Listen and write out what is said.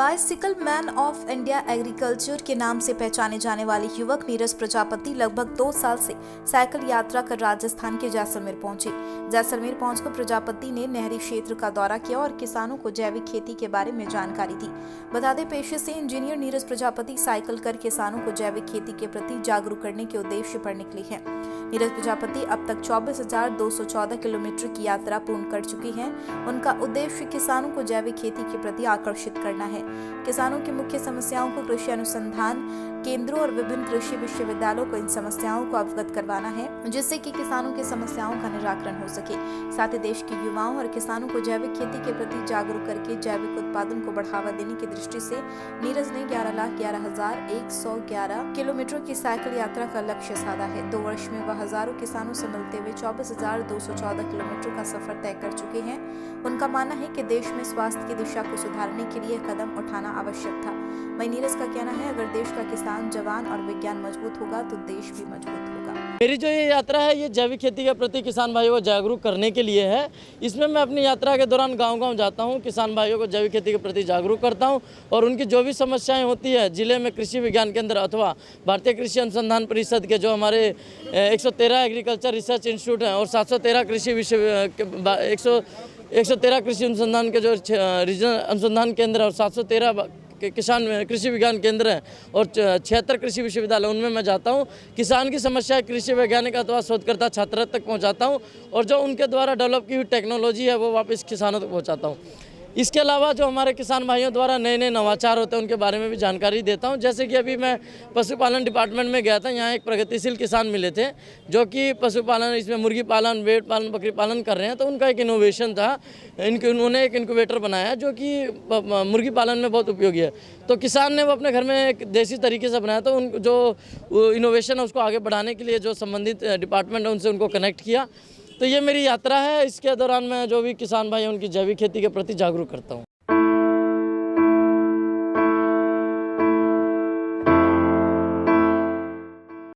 Bicycle man of India agriculture के नाम से पहचाने जाने वाले युवक नीरज प्रजापति लगभग 2 साल से साइकिल यात्रा कर राजस्थान के जैसलमेर पहुंचे। जैसलमेर पहुंचकर प्रजापति ने नहरी क्षेत्र का दौरा किया और किसानों को जैविक खेती के बारे में जानकारी दी। बता दें, पेशे से इंजीनियर नीरज प्रजापति साइकिल कर किसानों को जैविक खेती के प्रति जागरूक करने के उद्देश्य पर निकले हैं। नीरज प्रजापति अब तक 24,214 किलोमीटर की यात्रा पूर्ण कर चुके हैं। उनका उद्देश्य किसानों को जैविक खेती के प्रति आकर्षित करना है। किसानों की मुख्य समस्याओं को कृषि अनुसंधान केंद्रों और विभिन्न कृषि विश्वविद्यालयों को इन समस्याओं को अवगत करवाना है, जिससे कि किसानों की समस्याओं का निराकरण हो सके। साथ ही देश के युवाओं और किसानों को जैविक खेती के प्रति जागरूक करके जैविक उत्पादन को बढ़ावा देने की दृष्टि से नीरज ने 11,11,111 किलोमीटर की साइकिल यात्रा का लक्ष्य साधा है। 2 वर्ष में वह हजारों किसानों से मिलते हुए 24,214 किलोमीटर का सफर तय कर चुके हैं। उनका मानना है कि देश में स्वास्थ्य की दिशा को सुधारने के लिए कदम उठाना आवश्यक था। वहीं नीरज का कहना है, अगर देश का किसान, जवान और विज्ञान मजबूत होगा तो देश भी मजबूत होगा। मेरी जो ये यात्रा है ये जैविक खेती के प्रति किसान भाइयों को जागरूक करने के लिए है। इसमें मैं अपनी यात्रा के दौरान गांव-गांव जाता हूं, किसान भाइयों को जैविक खेती के प्रति जागरूक करता हूं और उनकी जो भी समस्याएं होती है जिले में कृषि विज्ञान केंद्र अथवा भारतीय कृषि अनुसंधान परिषद के जो हमारे 113 एग्रीकल्चर रिसर्च इंस्टीट्यूट हैं और 713 113 कृषि अनुसंधान के जो रीजनल अनुसंधान केंद्र और 713 किसान कृषि विज्ञान केंद्र हैं और 76 कृषि विश्वविद्यालय, उनमें मैं जाता हूं। किसान की समस्या कृषि वैज्ञानिक अथवा शोधकर्ता छात्र तक पहुंचाता हूं और जो उनके द्वारा डेवलप की हुई टेक्नोलॉजी है वो वापस किसानों तक पहुंचाता हूं। इसके अलावा जो हमारे किसान भाइयों द्वारा नए नए नवाचार होते हैं उनके बारे में भी जानकारी देता हूं। जैसे कि अभी मैं पशुपालन डिपार्टमेंट में गया था, यहाँ एक प्रगतिशील किसान मिले थे जो कि पशुपालन, इसमें मुर्गी पालन, भेड़ पालन, बकरी पालन कर रहे हैं। तो उनका एक इनोवेशन था, उन्होंने एक इनक्यूबेटर बनाया जो कि मुर्गी पालन में बहुत उपयोगी है। तो किसान ने वो अपने घर में एक देसी तरीके से बनाया, तो उन जो इनोवेशन है उसको आगे बढ़ाने के लिए जो संबंधित डिपार्टमेंट है उनसे उनको कनेक्ट किया। तो ये मेरी यात्रा है। इसके दौरान मैं जो भी किसान भाई हैं उनकी जैविक खेती के प्रति जागरूक करता हूँ।